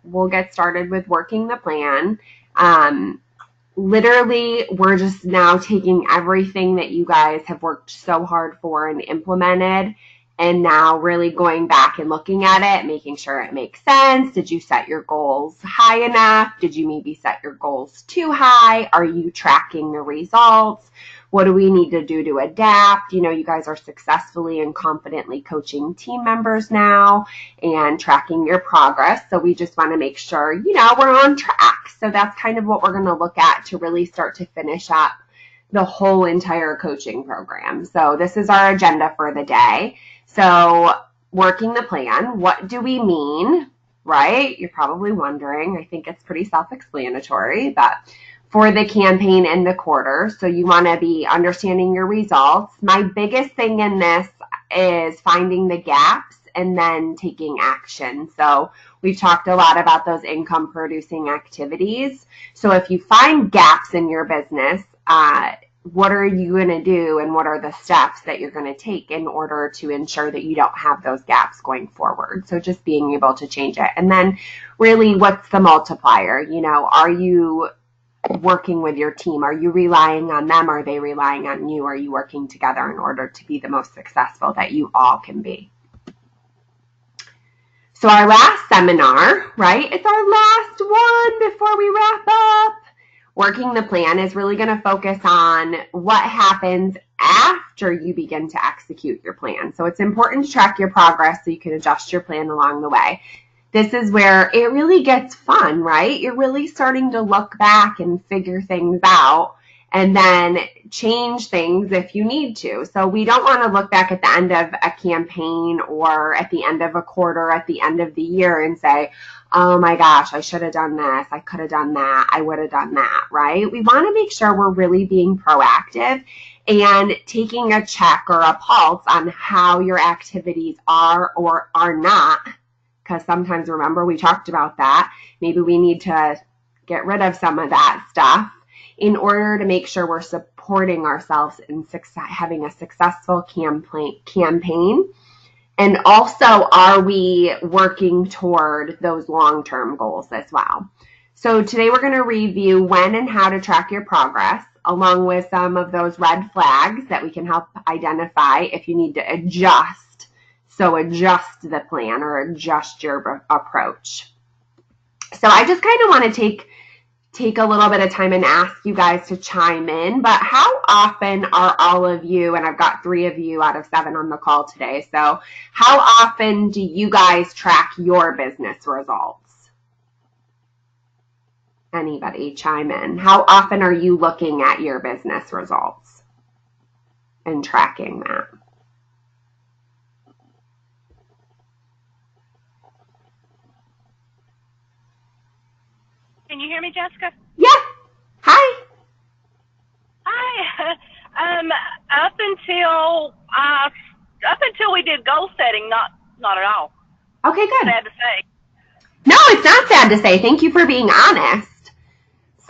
we'll get started with working the plan. Literally, we're just now taking everything that you guys have worked so hard for and implemented, and now really going back and looking at it, making sure it makes sense. Did you set your goals high enough? Did you maybe set your goals too high? Are you tracking the results? What do we need to do to adapt? You guys are successfully and confidently coaching team members now and tracking your progress. So we just want to make sure, we're on track. So that's kind of what we're going to look at to really start to finish up the whole entire coaching program. So this is our agenda for the day. So working the plan, what do we mean, right? You're probably wondering. I think it's pretty self-explanatory, but for the campaign and the quarter. So you want to be understanding your results. My biggest thing in this is finding the gaps and then taking action. So we've talked a lot about those income producing activities. So if you find gaps in your business, what are you going to do and what are the steps that you're going to take in order to ensure that you don't have those gaps going forward? So just being able to change it. And then really, what's the multiplier? Are you working with your team? Are you relying on them? Are they relying on you? Are you working together in order to be the most successful that you all can be? So our last seminar, right? It's our last one before we wrap up. Working the plan is really going to focus on what happens after you begin to execute your plan. So it's important to track your progress so you can adjust your plan along the way. This is where it really gets fun, right? You're really starting to look back and figure things out and then change things if you need to. So we don't want to look back at the end of a campaign or at the end of a quarter, at the end of the year and say, oh my gosh, I should have done this. I could have done that. I would have done that, right? We want to make sure we're really being proactive and taking a check or a pulse on how your activities are or are not. Because sometimes, remember, we talked about that. Maybe we need to get rid of some of that stuff in order to make sure we're supporting ourselves in having a successful campaign. And also, are we working toward those long-term goals as well? So today we're going to review when and how to track your progress, along with some of those red flags that we can help identify if you need to adjust. So adjust the plan or adjust your approach. So I just kind of want to take a little bit of time and ask you guys to chime in, but how often are all of you, and I've got 3 of you out of 7 on the call today, so how often do you guys track your business results? Anybody chime in? How often are you looking at your business results and tracking that? Can you hear me, Jessica? Yeah. Hi. Hi. Up until we did goal setting, not at all. Okay, good. Sad to say. No, it's not sad to say. Thank you for being honest.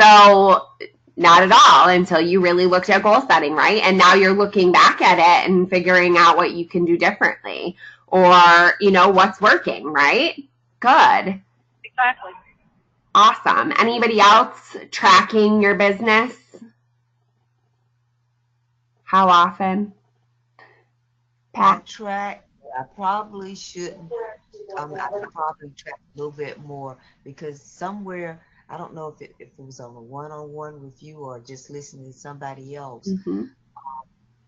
So not at all until you really looked at goal setting, right? And now you're looking back at it and figuring out what you can do differently or, what's working, right? Good. Exactly. Awesome. Anybody else tracking your business? How often? Pat? I probably shouldn't. I could probably track a little bit more because somewhere, I don't know if it was on a one-on-one with you or just listening to somebody else,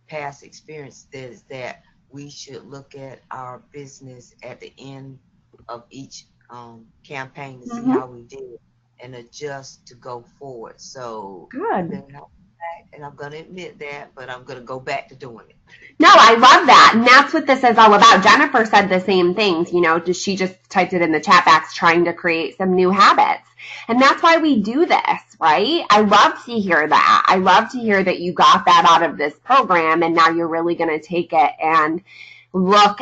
past experience is that we should look at our business at the end of each campaign to see how we did and adjust to go forward. So good. And I'm going to admit that, but I'm going to go back to doing it. No, I love that. And that's what this is all about. Jennifer said the same things, she just typed it in the chat box trying to create some new habits. And that's why we do this, right? I love to hear that. I love to hear that you got that out of this program and now you're really going to take it and look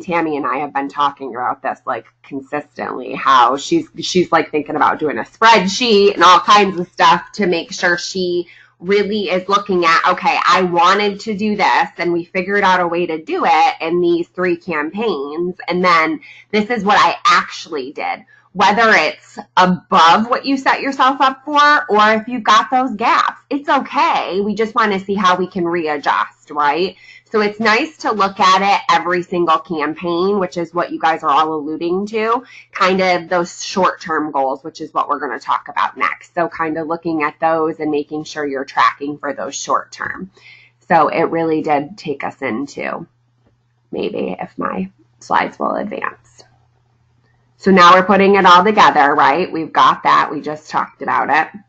Tammy and I have been talking about this like consistently, how she's like thinking about doing a spreadsheet and all kinds of stuff to make sure she really is looking at, okay, I wanted to do this and we figured out a way to do it in these 3 campaigns. And then this is what I actually did. Whether it's above what you set yourself up for, or if you've got those gaps, it's okay. We just want to see how we can readjust, right? So it's nice to look at it every single campaign, which is what you guys are all alluding to, kind of those short-term goals, which is what we're going to talk about next. So kind of looking at those and making sure you're tracking for those short-term. So it really did take us into, maybe if my slides will advance. So now we're putting it all together, right? We've got that. We just talked about it.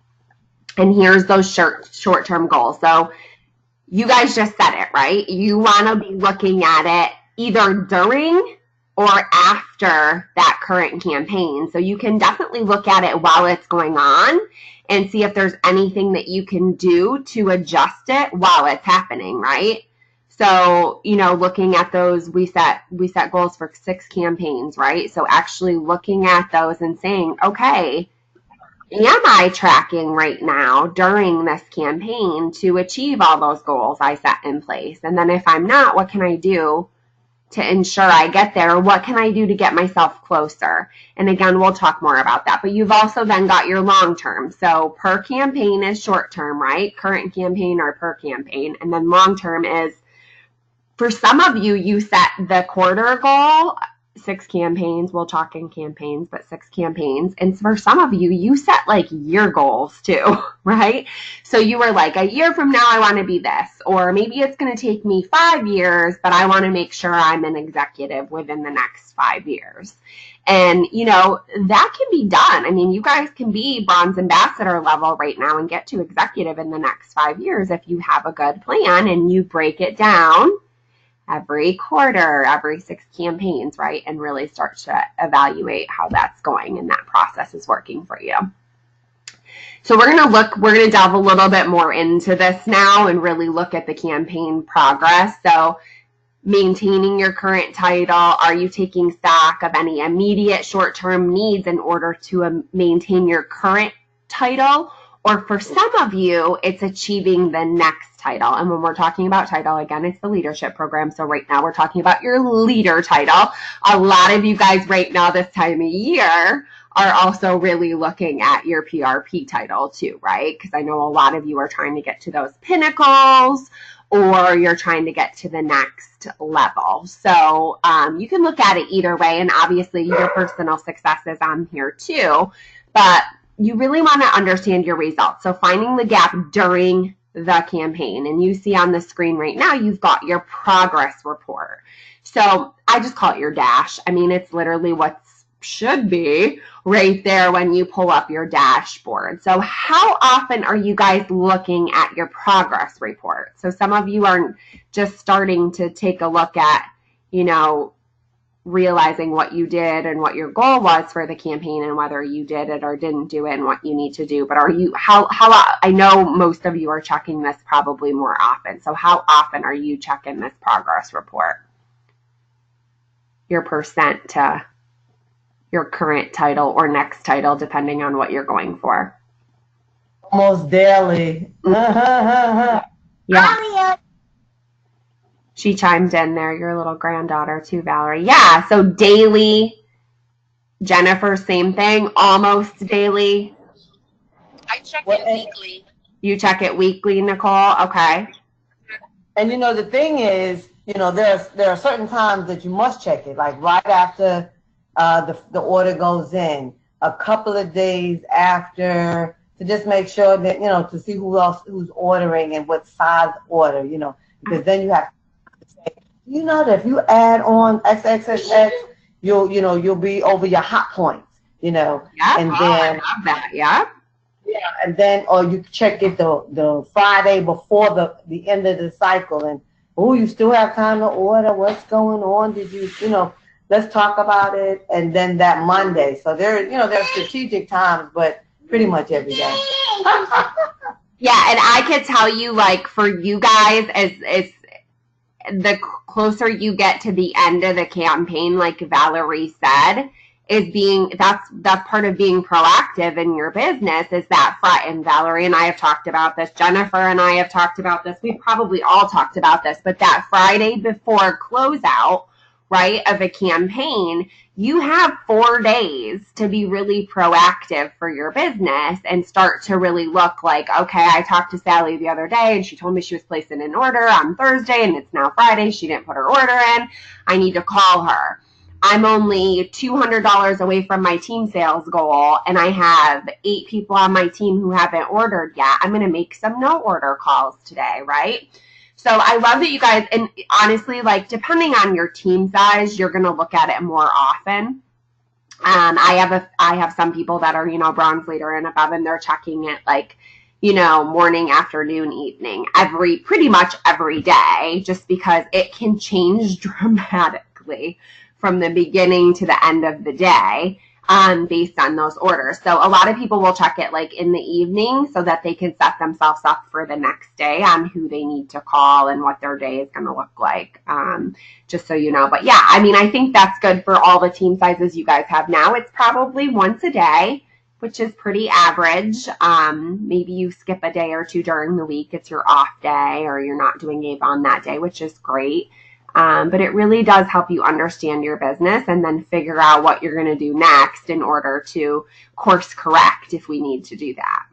And here's those short-term goals. So you guys just said it, right? You want to be looking at it either during or after that current campaign. So you can definitely look at it while it's going on and see if there's anything that you can do to adjust it while it's happening, right? So, looking at those, we set goals for 6 campaigns, right? So actually looking at those and saying, okay, am I tracking right now during this campaign to achieve all those goals I set in place? And then if I'm not, what can I do to ensure I get there? What can I do to get myself closer? And again, we'll talk more about that. But you've also then got your long term. So per campaign is short term, right? Current campaign or per campaign. And then long term is, for some of you, you set the quarter goal, 6 campaigns. We'll talk in campaigns, but 6 campaigns. And for some of you, you set like year goals too, right? So you were like, a year from now, I want to be this. Or maybe it's going to take me 5 years, but I want to make sure I'm an executive within the next 5 years. And, that can be done. I mean, you guys can be bronze ambassador level right now and get to executive in the next 5 years if you have a good plan and you break it down every quarter, every 6 campaigns, right? And really start to evaluate how that's going and that process is working for you. So we're going to delve a little bit more into this now and really look at the campaign progress. So maintaining your current title, are you taking stock of any immediate short-term needs in order to maintain your current title? Or for some of you, it's achieving the next title. And when we're talking about title, again, it's the leadership program. So right now we're talking about your leader title. A lot of you guys right now this time of year are also really looking at your PRP title too, right? Because I know a lot of you are trying to get to those pinnacles or you're trying to get to the next level. So you can look at it either way. And obviously your personal success is on here too. But you really want to understand your results. So finding the gap during the campaign. And you see on the screen right now, you've got your progress report. So I just call it your dash. I mean, it's literally what should be right there when you pull up your dashboard. So how often are you guys looking at your progress report? So some of you are just starting to take a look at, realizing what you did and what your goal was for the campaign and whether you did it or didn't do it and what you need to do. But how I know most of you are checking this probably more often. So how often are you checking this progress report? Your percent to your current title or next title, depending on what you're going for. Almost daily. Yeah. She chimed in there, your little granddaughter too, Valerie. Yeah, so daily. Jennifer, same thing, almost daily. I check it weekly. You check it weekly, Nicole? Okay. And the thing is, there are certain times that you must check it, like right after the order goes in, a couple of days after, to just make sure that, to see who's ordering and what size order, because then you have that if you add on XXXX, you'll be over your hot points, Yeah. And then I love that. Yeah. Yeah, and then or you check it the Friday before the end of the cycle, and you still have time to order. What's going on? Did you let's talk about it, and then that Monday. So there's strategic times, but pretty much every day. Yeah, and I could tell you, like, for you guys, as the closer you get to the end of the campaign, like Valerie said, is that's part of being proactive in your business, is that and Valerie and I have talked about this, Jennifer and I have talked about this, we've probably all talked about this, but that Friday before closeout, right, of a campaign, you have 4 days to be really proactive for your business and start to really look like, okay, I talked to Sally the other day and she told me she was placing an order on Thursday and it's now Friday. She didn't put her order in. I need to call her. I'm only $200 away from my team sales goal and I have 8 people on my team who haven't ordered yet. I'm going to make some no order calls today, right? So I love that you guys, and honestly, like depending on your team size, you're going to look at it more often. I have some people that are, bronze leader and above, and they're checking it like, morning, afternoon, evening, pretty much every day, just because it can change dramatically from the beginning to the end of the day, based on those orders. So a lot of people will check it like in the evening so that they can set themselves up for the next day on who they need to call and what their day is going to look like, just so you know. But yeah, I mean, I think that's good for all the team sizes you guys have now. It's probably once a day, which is pretty average. Maybe you skip a day or two during the week. It's your off day or you're not doing Avon that day, which is great. But it really does help you understand your business and then figure out what you're going to do next in order to course correct if we need to do that.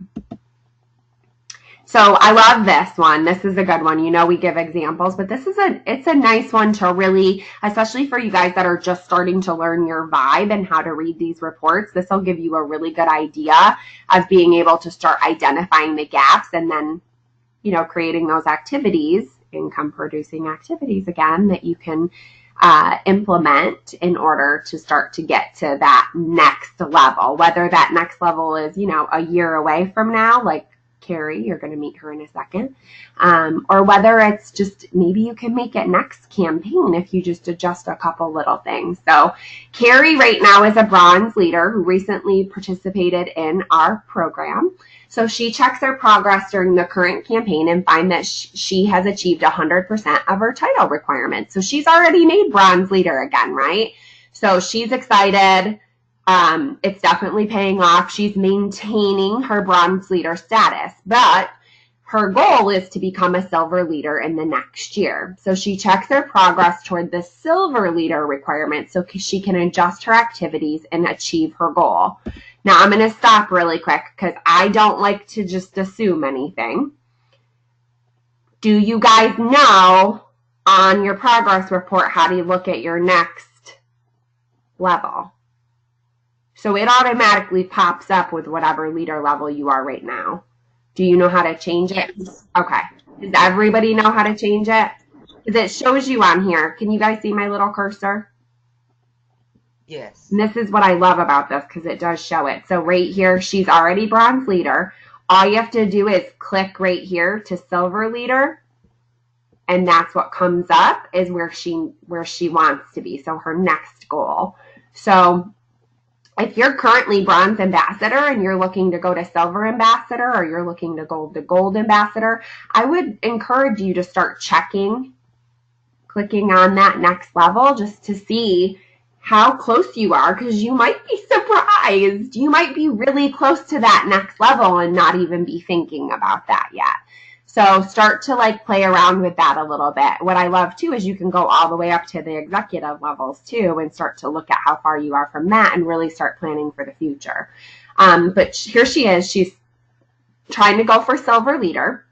So I love this one. This is a good one. We give examples, but it's a nice one to really, especially for you guys that are just starting to learn your vibe and how to read these reports. This will give you a really good idea of being able to start identifying the gaps and then, creating those activities, income producing activities again, that you can implement in order to start to get to that next level, whether that next level is, a year away from now, like Carrie, you're going to meet her in a second, or whether it's just maybe you can make it next campaign if you just adjust a couple little things. So Carrie right now is a bronze leader who recently participated in our program. So she checks her progress during the current campaign and find that she has achieved 100% of her title requirements. So she's already made bronze leader again, right? So she's excited. It's definitely paying off. She's maintaining her bronze leader status, but her goal is to become a silver leader in the next year. So she checks her progress toward the silver leader requirement so she can adjust her activities and achieve her goal. Now I'm going to stop really quick because I don't like to just assume anything. Do you guys know on your progress report how do you look at your next level? So it automatically pops up with whatever leader level you are right now. Do you know how to change it? Yes. Okay. Does everybody know how to change it? Because it shows you on here. Can you guys see my little cursor? Yes. And this is what I love about this because it does show it. So right here, she's already bronze leader. All you have to do is click right here to silver leader. And that's what comes up is where she wants to be. So her next goal. So if you're currently bronze ambassador and you're looking to go to silver ambassador or you're looking to go to gold ambassador, I would encourage you to start clicking on that next level just to see how close you are, because you might be surprised. You might be really close to that next level and not even be thinking about that yet. So start to play around with that a little bit. What I love too is you can go all the way up to the executive levels too and start to look at how far you are from that and really start planning for the future. But here she is. She's trying to go for silver leader.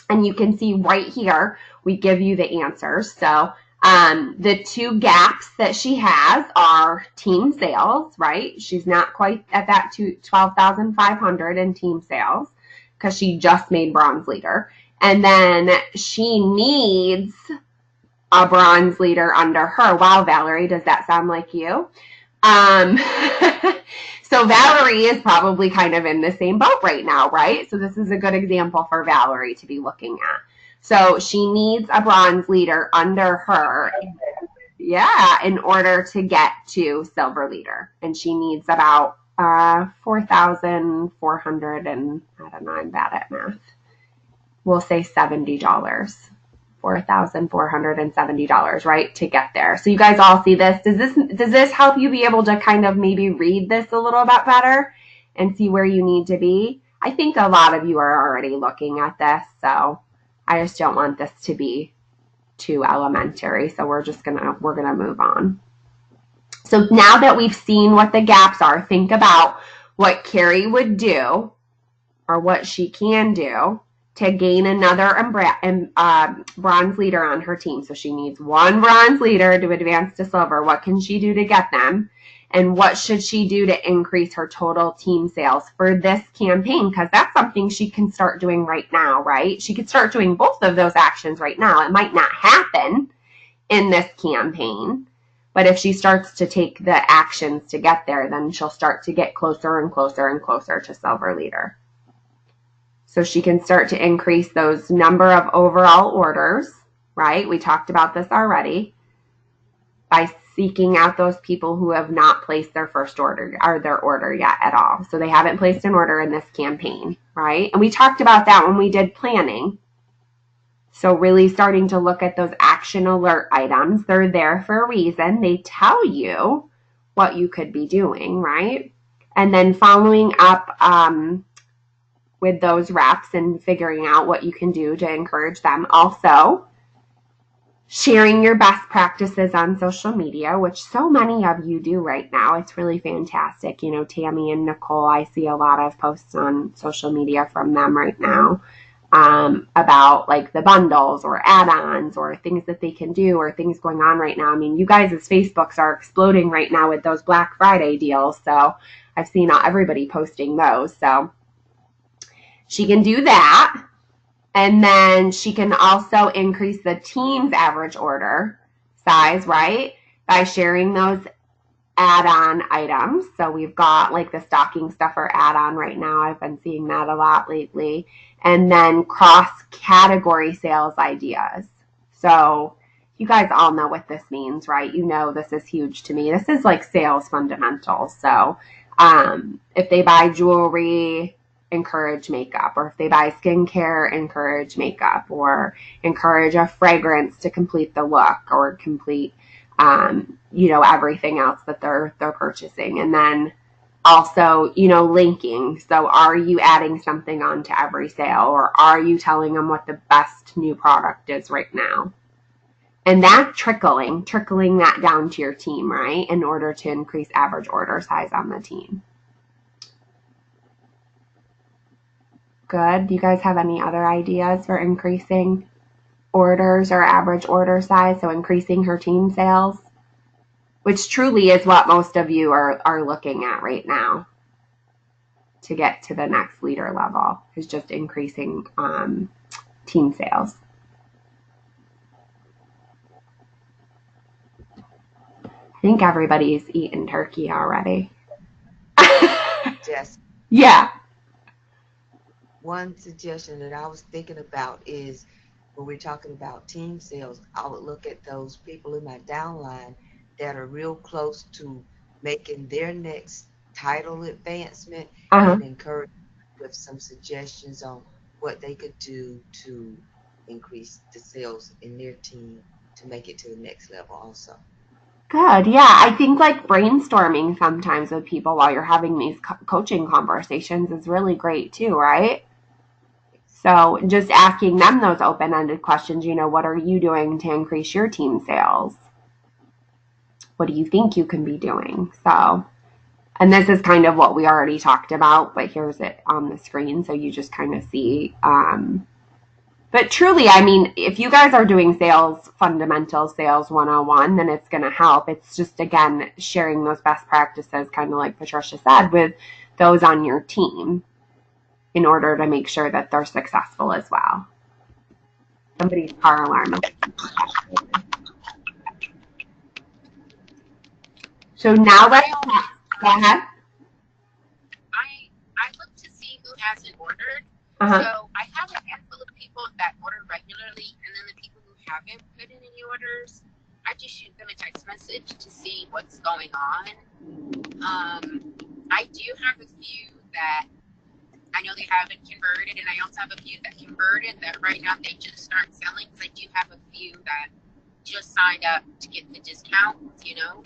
And you can see right here, we give you the answers. So the 2 gaps that she has are team sales, right? She's not quite at that 12,500 in team sales, because she just made bronze leader. And then she needs a bronze leader under her. Wow, Valerie, does that sound like you? So Valerie is probably kind of in the same boat right now, right? So this is a good example for Valerie to be looking at. So she needs a bronze leader under her, in order to get to silver leader. And she needs about 4,400 and I don't know, I'm bad at math. We'll say $70 $4,470, right, to get there. So you guys all see this. Does this help you be able to kind of maybe read this a little bit better and see where you need to be? I think a lot of you are already looking at this, so I just don't want this to be too elementary. So we're gonna move on. So now that we've seen what the gaps are, think about what Carrie would do or what she can do to gain another bronze leader on her team. So she needs one bronze leader to advance to silver. What can she do to get them? And what should she do to increase her total team sales for this campaign? Because that's something she can start doing right now, right? She could start doing both of those actions right now. It might not happen in this campaign, but if she starts to take the actions to get there, then she'll start to get closer and closer and closer to silver leader. So she can start to increase those number of overall orders, right? We talked about this already, by seeking out those people who have not placed their first order or their order yet at all. So they haven't placed an order in this campaign, right? And we talked about that when we did planning. So really starting to look at those action alert items. They're there for a reason. They tell you what you could be doing, right? And then following up with those reps and figuring out what you can do to encourage them. Also, sharing your best practices on social media, which so many of you do right now. It's really fantastic. You know, Tammy and Nicole, I see a lot of posts on social media from them right now about like the bundles or add-ons or things that they can do or things going on right now. I mean, you guys' Facebooks are exploding right now with those Black Friday deals. So I've seen everybody posting those. So she can do that. And then she can also increase the team's average order size, right? By sharing those add-on items. So we've got like the stocking stuffer add-on right now. I've been seeing that a lot lately. And then cross-category sales ideas. So you guys all know what this means, right? You know this is huge to me. This is like sales fundamentals. So if they buy jewelry, encourage makeup, or if they buy skincare, encourage makeup, or encourage a fragrance to complete the look or complete, everything else that they're purchasing. And then also, linking. So are you adding something onto every sale, or are you telling them what the best new product is right now? And that trickling that down to your team, right? In order to increase average order size on the team. Good. Do you guys have any other ideas for increasing orders or average order size? So increasing her team sales, which truly is what most of you are looking at right now to get to the next leader level, is just increasing team sales. I think everybody's eaten turkey already. Yes. Yeah. One suggestion that I was thinking about is when we're talking about team sales, I would look at those people in my downline that are real close to making their next title advancement and encourage with some suggestions on what they could do to increase the sales in their team to make it to the next level also. Good. Yeah. I think like brainstorming sometimes with people while you're having these coaching conversations is really great too, right? So just asking them those open-ended questions, what are you doing to increase your team sales? What do you think you can be doing? So, and this is kind of what we already talked about, but here's it on the screen so you just kind of see. But truly, I mean, if you guys are doing sales fundamentals, sales 101, then it's going to help. It's just, again, sharing those best practices, kind of like Patricia said, with those on your team in order to make sure that they're successful as well. Somebody's car alarm. So now let's go ahead. I look to see who hasn't ordered. Uh-huh. So I have a handful of people that order regularly, and then the people who haven't put in any orders, I just shoot them a text message to see what's going on. I do have a few that I I know they haven't converted, and I also have a few that converted that right now they just start selling, because I do have a few that just signed up to get the discounts, you know.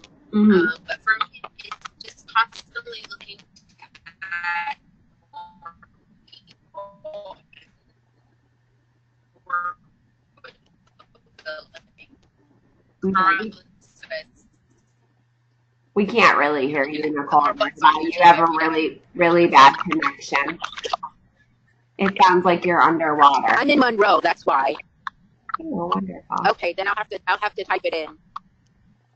But for me, it's just constantly looking at more people work with the living. We can't really hear you, Nicole. You have a really, really bad connection. It sounds like you're underwater. I'm in Monroe, that's why. Oh, wonderful. Okay, then I'll have to type it in.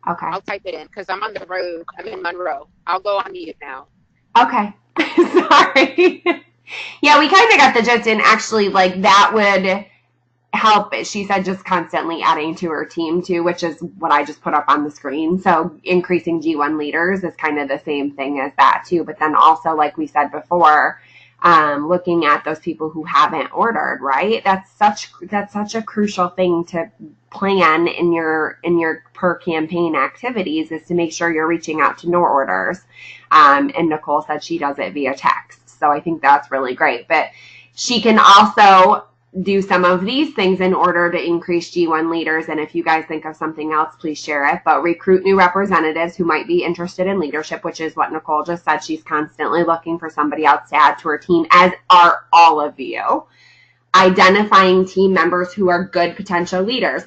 Okay. I'll type it in because I'm on the road. I'm in Monroe. I'll go on mute now. Okay. Sorry. Yeah, we kind of got the gist in. Actually, like, that would help. She said just constantly adding to her team too, which is what I just put up on the screen. So increasing G1 leaders is kind of the same thing as that too. But then also, like we said before, looking at those people who haven't ordered, right? That's such a crucial thing to plan in your per campaign activities, is to make sure you're reaching out to no orders. And Nicole said she does it via text. So I think that's really great. But she can also do some of these things in order to increase G1 leaders. And if you guys think of something else, please share it. But recruit new representatives who might be interested in leadership, which is what Nicole just said. She's constantly looking for somebody else to add to her team, as are all of you. Identifying team members who are good potential leaders.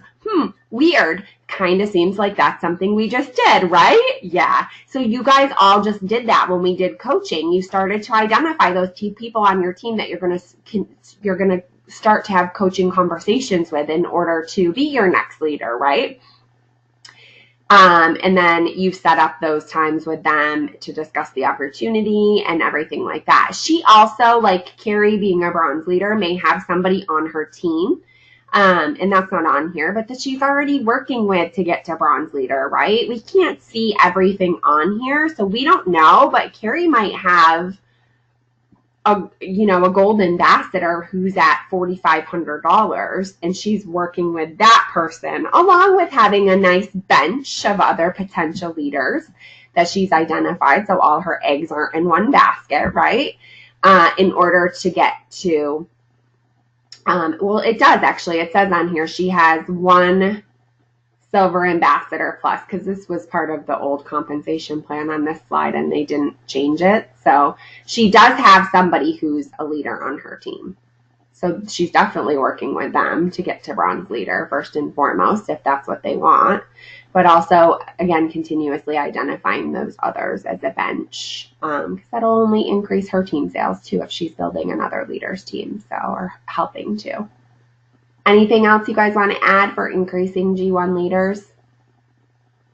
Weird. Kind of seems like that's something we just did, right? Yeah. So you guys all just did that when we did coaching. You started to identify those people on your team that you're going to start to have coaching conversations with in order to be your next leader, right? And then you've set up those times with them to discuss the opportunity and everything like that. She also, like Carrie being a bronze leader, may have somebody on her team, and that's not on here, but that she's already working with to get to bronze leader, right? We can't see everything on here, so we don't know, but Carrie might have a gold ambassador who's at $4,500, and she's working with that person, along with having a nice bench of other potential leaders that she's identified. So all her eggs aren't in one basket, right? In order to get to, well, it does actually. It says on here she has one Silver Ambassador Plus, because this was part of the old compensation plan on this slide and they didn't change it. So she does have somebody who's a leader on her team. So she's definitely working with them to get to bronze leader first and foremost, if that's what they want. But also, again, continuously identifying those others as a bench, because that'll only increase her team sales too if she's building another leader's team, so, or helping to. Anything else you guys want to add for increasing G1 leaders?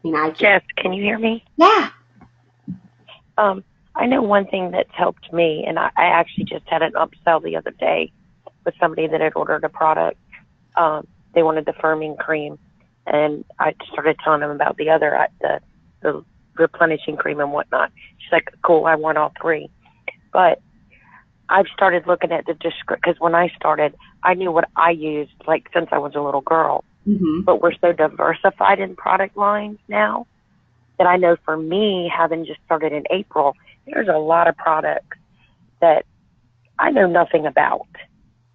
I mean, Jess, can you hear me? Yeah. I know one thing that's helped me, and I actually just had an upsell the other day with somebody that had ordered a product. They wanted the firming cream, and I started telling them about the replenishing cream and whatnot. She's like, cool, I want all three. But I've started looking at the description, because when I started, I knew what I used, like, since I was a little girl. Mm-hmm. But we're so diversified in product lines now that I know for me, having just started in April, there's a lot of products that I know nothing about.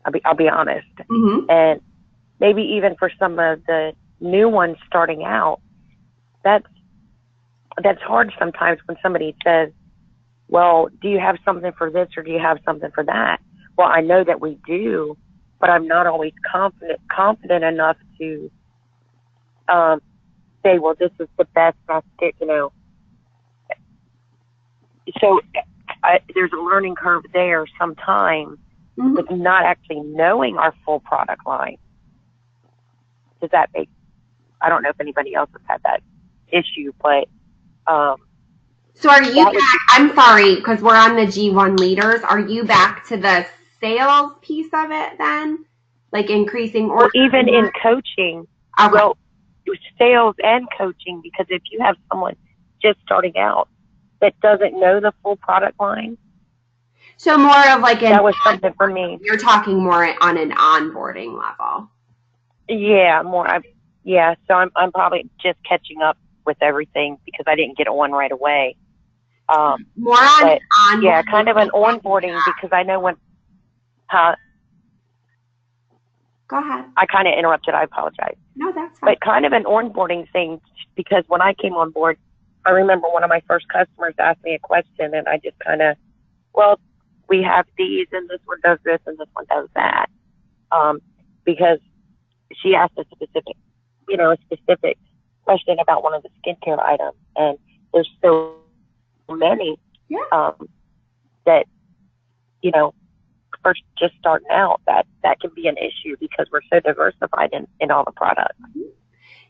I'll be honest. Mm-hmm. And maybe even for some of the new ones starting out, that's hard sometimes when somebody says, well, do you have something for this or do you have something for that? Well, I know that we do, but I'm not always confident enough to say, well, this is the best, So there's a learning curve there sometimes with not actually knowing our full product line. Does that make, I don't know if anybody else has had that issue, but so are you back, I'm sorry, because we're on the G1 leaders, are you back to the sales piece of it then? Like increasing or even in coaching, okay. Well, sales and coaching, because if you have someone just starting out that doesn't know the full product line. So more of like that was something for me. You're talking more on an onboarding level. Yeah, so I'm probably just catching up with everything because I didn't get one right away. More on onboarding. Yeah, kind of an onboarding, because I know when Go ahead. I kind of interrupted. I apologize. No, that's fine. But kind of an onboarding thing, because when I came on board, I remember one of my first customers asked me a question, and I just kind of, well, we have these, and this one does this, and this one does that. Because she asked a specific question about one of the skincare items, and there's so many that, first just starting out, that can be an issue because we're so diversified in all the products.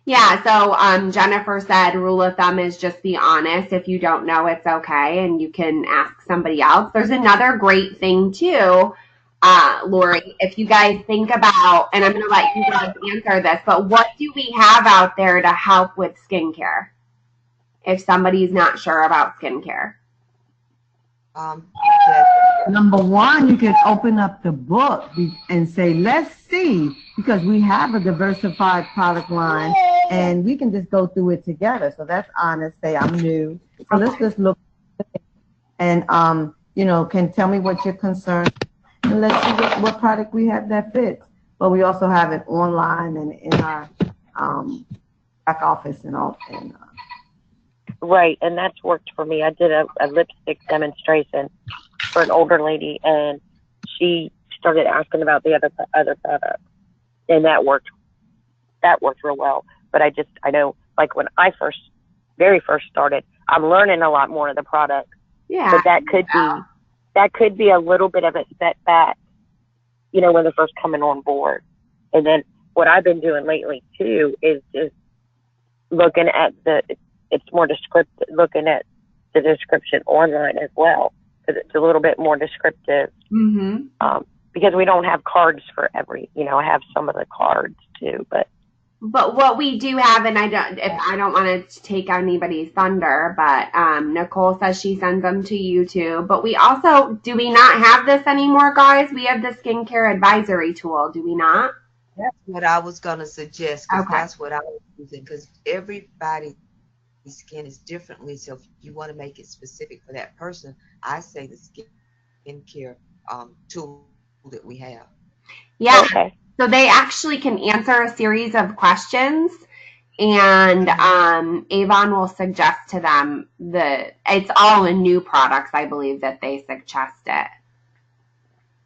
Yeah, so Jennifer said rule of thumb is just be honest. If you don't know, it's okay, and you can ask somebody else. There's another great thing too, Lori, if you guys think about, and I'm going to let you guys answer this, but what do we have out there to help with skincare if somebody's not sure about skincare? Number one, you can open up the book and say, let's see, because we have a diversified product line and we can just go through it together. So that's honest. Say, I'm new. So let's just look and, can tell me what your concern, and let's see what product we have that fits. But we also have it online and in our back office and all. Right, and that's worked for me. I did a lipstick demonstration for an older lady, and she started asking about the other products, and that worked real well. But I know, like when I very first started, I'm learning a lot more of the product. Yeah. But that could be a little bit of a setback, when they're first coming on board. And then what I've been doing lately too is just looking at it's more descriptive, looking at the description online as well, because it's a little bit more descriptive. Mm-hmm. Because we don't have cards for every, I have some of the cards too, but what we do have, and I don't want to take anybody's thunder, but Nicole says she sends them to you too. But we also, do we not have this anymore, guys? We have the skincare advisory tool, do we not? That's what I was going to suggest, because Okay. that's what I was using, because everybody's skin is differently. So if you want to make it specific for that person, I say the skincare tool that we have. Yeah. Okay. So they actually can answer a series of questions, and Avon will suggest to them it's all in new products, I believe, that they suggest it.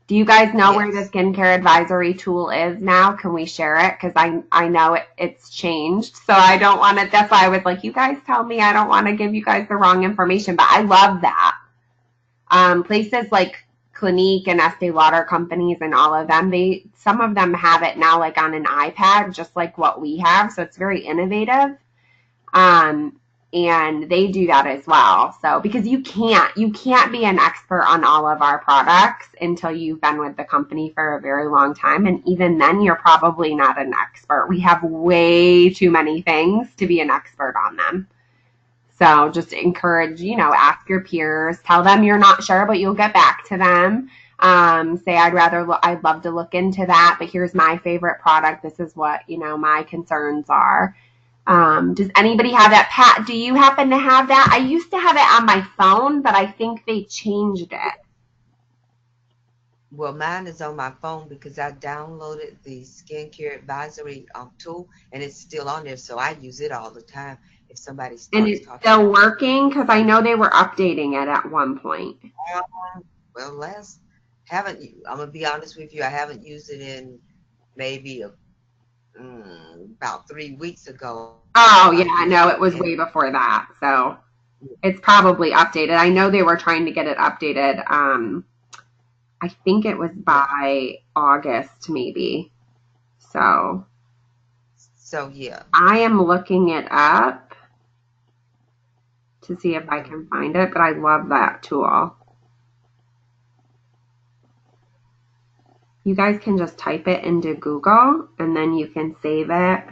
Do you guys know where the skincare advisory tool is now? Can we share it? Because I know it's changed. So I don't want to, that's why I was like, you guys tell me. I don't want to give you guys the wrong information, but I love that. Places like Clinique and Estee Lauder companies and all of them, some of them have it now like on an iPad, just like what we have. So it's very innovative. And they do that as well. So because you can't be an expert on all of our products until you've been with the company for a very long time. And even then, you're probably not an expert. We have way too many things to be an expert on them. So just encourage, ask your peers, tell them you're not sure, but you'll get back to them. Say, I'd love to look into that, but here's my favorite product. This is what, my concerns are. Does anybody have that? Pat, do you happen to have that? I used to have it on my phone, but I think they changed it. Well, mine is on my phone because I downloaded the skincare advisory tool, and it's still on there, so I use it all the time. If somebody starts and it's talking still working, because I know they were updating it at one point. Well, I'm gonna be honest with you, I haven't used it in maybe about 3 weeks ago. Oh yeah, I know it was way before that, so it's probably updated. I know they were trying to get it updated. I think it was by August maybe. So yeah, I am looking it up to see if I can find it, but I love that tool. You guys can just type it into Google and then you can save it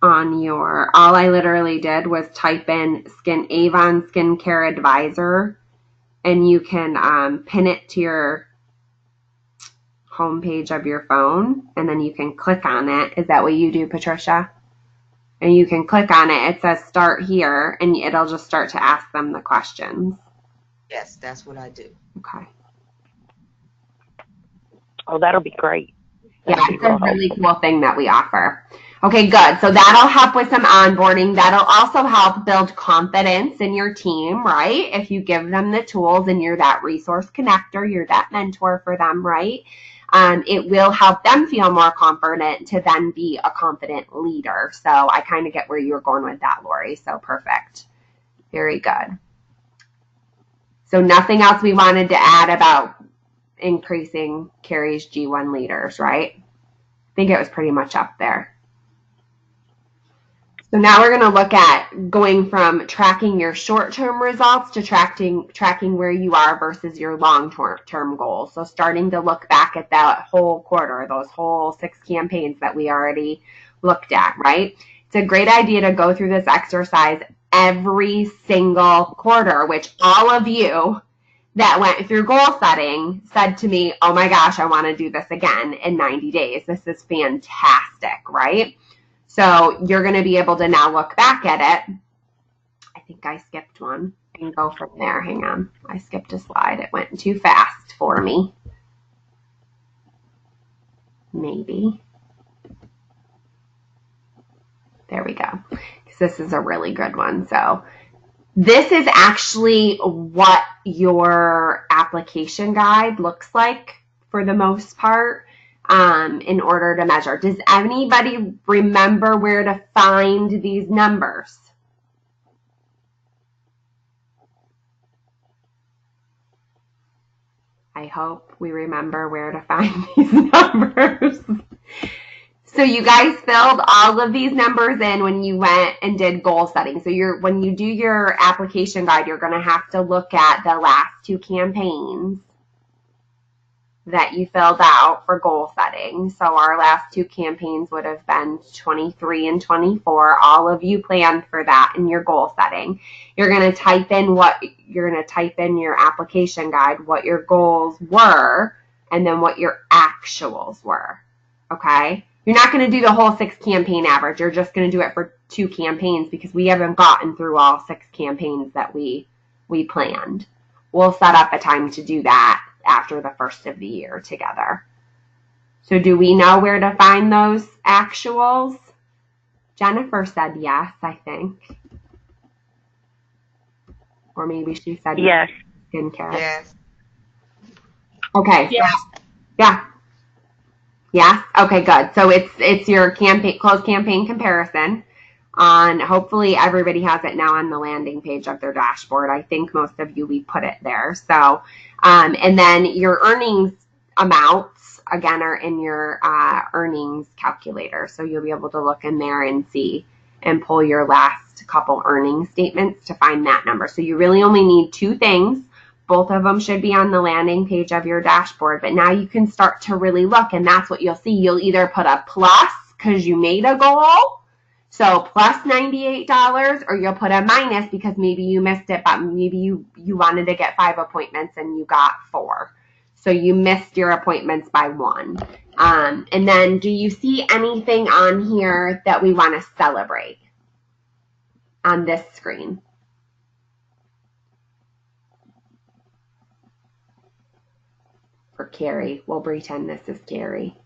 on all I literally did was type in Avon Skincare Advisor, and you can pin it to your homepage of your phone, and then you can click on it. Is that what you do, Patricia? And you can click on it. It says start here, and it'll just start to ask them the questions. Yes, that's what I do. Okay. Oh, that'll be great. Yeah, That'll be it's a real really helpful. cool thing that we offer. Okay, good. So that'll help with some onboarding. That'll also help build confidence in your team, right? If you give them the tools and you're that resource connector, you're that mentor for them, right? It will help them feel more confident to then be a confident leader. So I kind of get where you were going with that, Lori. So perfect. Very good. So nothing else we wanted to add about increasing Carrie's G1 leaders, right? I think it was pretty much up there. So now we're going to look at going from tracking your short-term results to tracking where you are versus your long-term goals. So starting to look back at that whole quarter, those whole 6 campaigns that we already looked at, right? It's a great idea to go through this exercise every single quarter, which all of you that went through goal setting said to me, oh my gosh, I want to do this again in 90 days. This is fantastic, right? So you're going to be able to now look back at it. I think I skipped one and go from there. Hang on. I skipped a slide. It went too fast for me. Maybe. There we go. Because this is a really good one. So this is actually what your application guide looks like for the most part. In order to measure. Does anybody remember where to find these numbers? I hope we remember where to find these numbers. So you guys filled all of these numbers in when you went and did goal setting. So when you do your application guide, you're going to have to look at the last 2 campaigns that you filled out for goal setting. So our last 2 campaigns would have been 23 and 24. All of you planned for that in your goal setting. You're going to type in your application guide, what your goals were, and then what your actuals were. Okay? You're not going to do the whole 6 campaign average. You're just going to do it for 2 campaigns because we haven't gotten through all 6 campaigns that we planned. We'll set up a time to do that after the first of the year together. So do we know where to find those actuals? Jennifer said yes, I think. Or maybe she said yes. Skincare. Yes. Okay. Yes. Yeah. Yes? Okay, good. So it's your closed campaign comparison. Hopefully everybody has it now on the landing page of their dashboard. I think most of you, we put it there. So, and then your earnings amounts, again, are in your earnings calculator. So you'll be able to look in there and see and pull your last couple earnings statements to find that number. So you really only need 2 things. Both of them should be on the landing page of your dashboard, but now you can start to really look, and that's what you'll see. You'll either put a plus because you made a goal, so plus $98, or you'll put a minus because maybe you missed it, but maybe you wanted to get 5 appointments and you got 4. So you missed your appointments by 1. And then do you see anything on here that we want to celebrate on this screen? For Carrie, we'll pretend this is Carrie.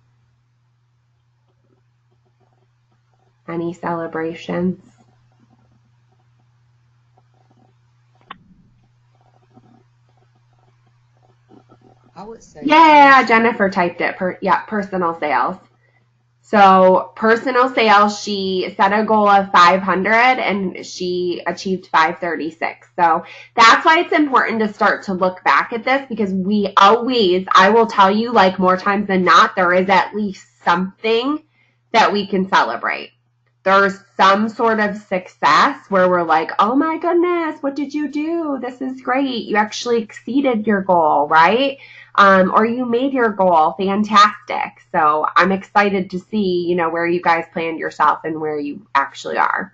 Any celebrations? I would say. Yeah, Jennifer typed it. Personal sales. So personal sales, she set a goal of 500 and she achieved 536. So that's why it's important to start to look back at this, because I will tell you, like more times than not, there is at least something that we can celebrate. There's some sort of success where we're like, oh my goodness, what did you do? This is great. You actually exceeded your goal, right? Or you made your goal. Fantastic. So I'm excited to see, where you guys planned yourself and where you actually are.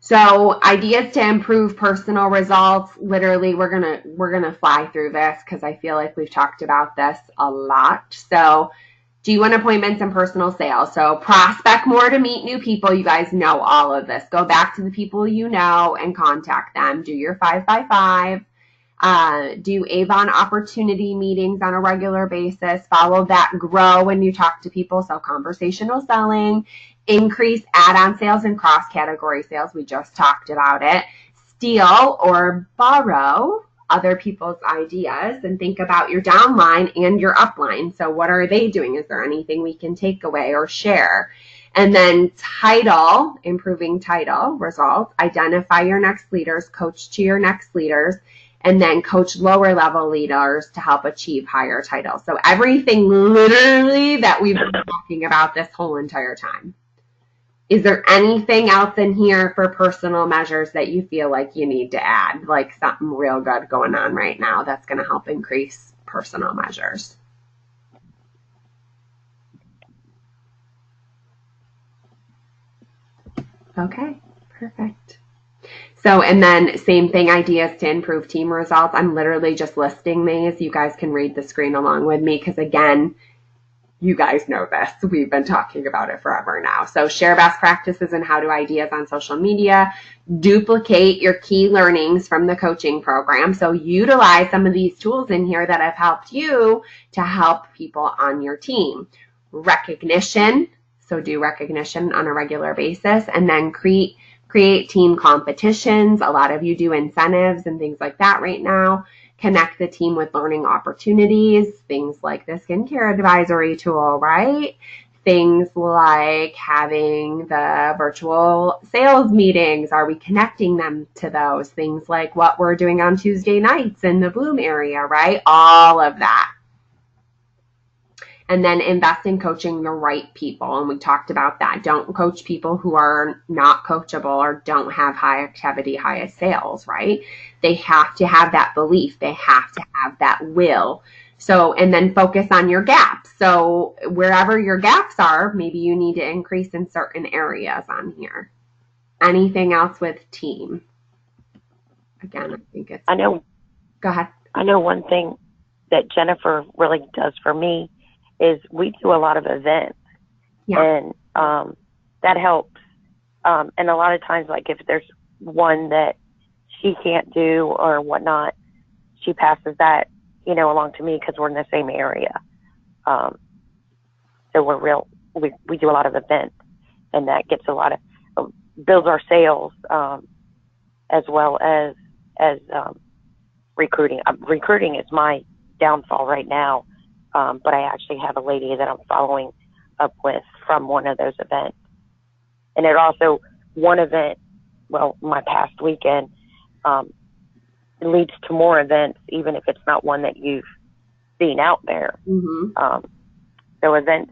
So ideas to improve personal results. Literally, we're gonna fly through this because I feel like we've talked about this a lot. So G1 appointments and personal sales. So prospect more to meet new people. You guys know all of this. Go back to the people you know and contact them. Do your 5 by 5. Do Avon opportunity meetings on a regular basis. Follow that grow when you talk to people. So conversational selling, increase add-on sales and cross-category sales. We just talked about it. Steal or borrow other people's ideas and think about your downline and your upline. So what are they doing? Is there anything we can take away or share? And then title, improving title results, identify your next leaders, coach to your next leaders, and then coach lower level leaders to help achieve higher titles. So everything literally that we've been talking about this whole entire time. Is there anything else in here for personal measures that you feel like you need to add, like something real good going on right now that's going to help increase personal measures? Okay, perfect. So, and then same thing, ideas to improve team results. I'm literally just listing these. You guys can read the screen along with me because, again, you guys know this. We've been talking about it forever now. So share best practices and how-to ideas on social media. Duplicate your key learnings from the coaching program. So utilize some of these tools in here that have helped you to help people on your team. Recognition. So do recognition on a regular basis, and then create team competitions. A lot of you do incentives and things like that right now. Connect the team with learning opportunities, things like the skincare advisory tool, right? Things like having the virtual sales meetings. Are we connecting them to those? Things like what we're doing on Tuesday nights in the Bloom area, right? All of that. And then invest in coaching the right people. And we talked about that. Don't coach people who are not coachable or don't have high activity, high sales, right? They have to have that belief. They have to have that will. So, and then focus on your gaps. So wherever your gaps are, maybe you need to increase in certain areas on here. Anything else with team? Again, I think it's... Go ahead. I know one thing that Jennifer really does for me is we do a lot of events, and that helps. And a lot of times, like if there's one that she can't do or whatnot, she passes that, along to me because we're in the same area. So we do a lot of events, and that gets a lot of, builds our sales, as well as recruiting. Recruiting is my downfall right now. But I actually have a lady that I'm following up with from one of those events. And it also, one event, my past weekend, leads to more events, even if it's not one that you've seen out there. Mm-hmm. So events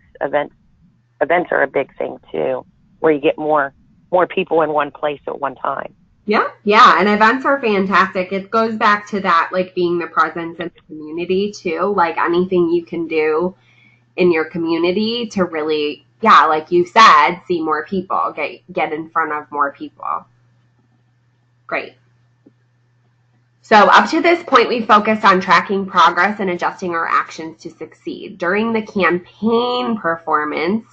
are a big thing too, where you get more people in one place at one time. Yeah, and events are fantastic. It goes back to that, like being the presence in the community too, like anything you can do in your community to really, like you said, see more people, get in front of more people. Great. So up to this point, we focused on tracking progress and adjusting our actions to succeed. During the campaign performance,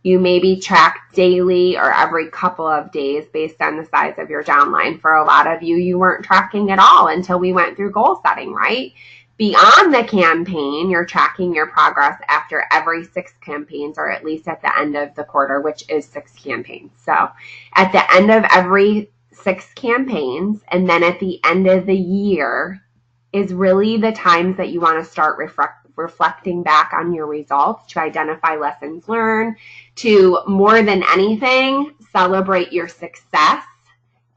you may be tracked daily or every couple of days based on the size of your downline. For a lot of you, you weren't tracking at all until we went through goal setting, right? Beyond the campaign, you're tracking your progress after every 6 campaigns, or at least at the end of the quarter, which is 6 campaigns. So at the end of every 6 campaigns, and then at the end of the year is really the times that you want to start reflecting back on your results to identify lessons learned, to more than anything, celebrate your success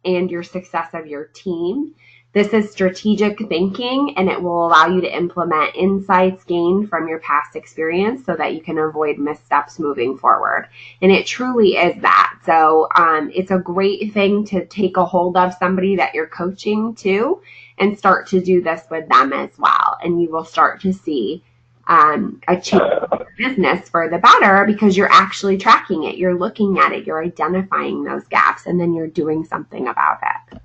and your success of your team. This is strategic thinking, and it will allow you to implement insights gained from your past experience so that you can avoid missteps moving forward. And it truly is that. So it's a great thing to take a hold of somebody that you're coaching too and start to do this with them as well. And you will start to see achieve business for the better because you're actually tracking it. You're looking at it. You're identifying those gaps, and then you're doing something about it.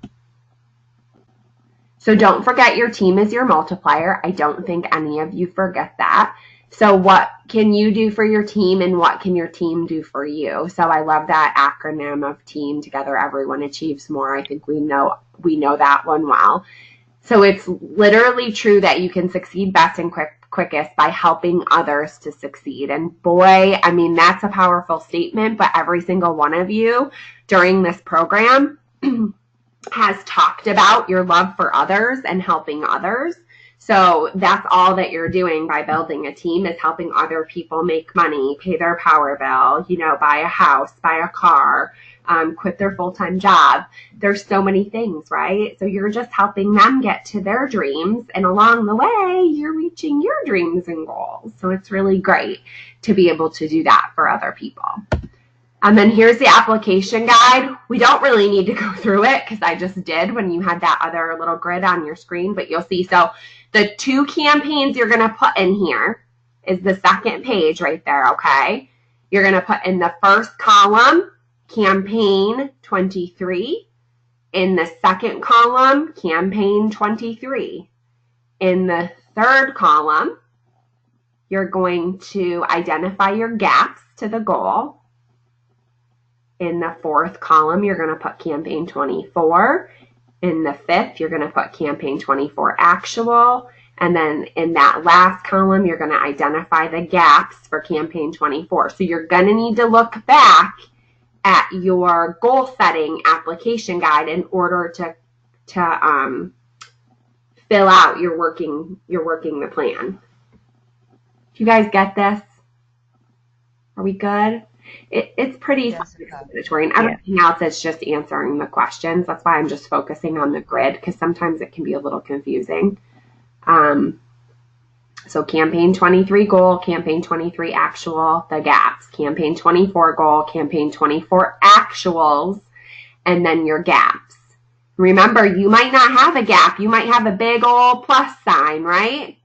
So don't forget your team is your multiplier. I don't think any of you forget that. So what can you do for your team, and what can your team do for you? So I love that acronym of team. Together everyone achieves more. I think we know that one well. So it's literally true that you can succeed best and quickest by helping others to succeed. And boy, I mean, that's a powerful statement, but every single one of you during this program has talked about your love for others and helping others. So that's all that you're doing by building a team, is helping other people make money, pay their power bill, you know, buy a house, buy a car, quit their full-time job. There's so many things, right? So you're just helping them get to their dreams, and along the way, you're reaching your dreams and goals. So it's really great to be able to do that for other people. And then here's the application guide. We don't really need to go through it because I just did when you had that other little grid on your screen, but you'll see. So the 2 campaigns you're going to put in here is the second page right there, okay? You're going to put in the first column, campaign 23. In the second column, campaign 23. In the third column, you're going to identify your gaps to the goal. In the fourth column, you're going to put campaign 24. In the fifth, you're going to put campaign 24 actual. And then in that last column, you're going to identify the gaps for campaign 24. So you're going to need to look back at your goal setting application guide in order to fill out your working the plan. Do you guys get this? Are we good? It's pretty self-explanatory, and everything else is just answering the questions. That's why I'm just focusing on the grid, because sometimes it can be a little confusing. So campaign 23 goal, campaign 23 actual, the gaps, campaign 24 goal, campaign 24 actuals, and then your gaps. Remember, you might not have a gap. You might have a big old plus sign, right?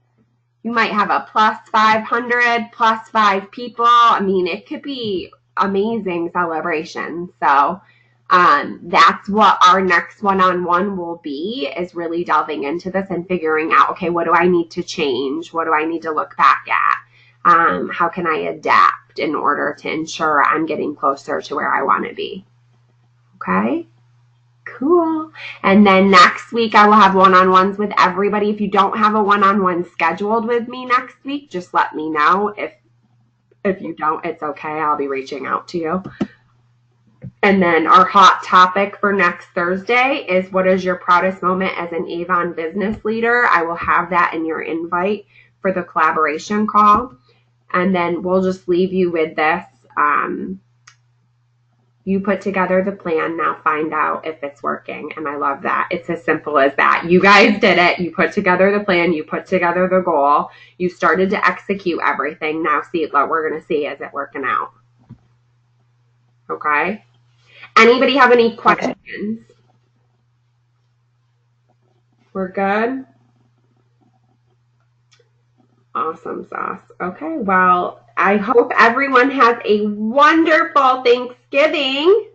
You might have a plus 500, plus 5 people. I mean, it could be amazing celebration. So that's what our next one-on-one will be, is really delving into this and figuring out, okay, what do I need to change? What do I need to look back at? How can I adapt in order to ensure I'm getting closer to where I want to be? Okay? Cool. And then next week, I will have one-on-ones with everybody. If you don't have a one-on-one scheduled with me next week, just let me know. If you don't, it's okay. I'll be reaching out to you. And then our hot topic for next Thursday is, what is your proudest moment as an Avon business leader? I will have that in your invite for the collaboration call. And then we'll just leave you with this. You put together the plan, now find out if it's working. And I love that. It's as simple as that. You guys did it. You put together the plan. You put together the goal. You started to execute everything. Now see what we're going to see. Is it working out? Okay. Anybody have any questions? Okay. We're good? Awesome sauce. Okay, well, I hope everyone has a wonderful Thanksgiving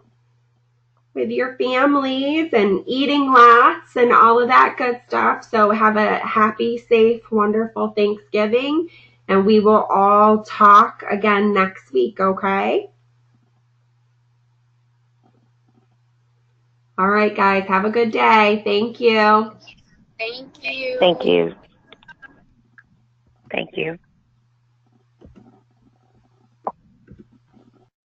with your families and eating lots and all of that good stuff. So have a happy, safe, wonderful Thanksgiving, and we will all talk again next week, okay? All right, guys, have a good day. Thank you. Thank you. Thank you.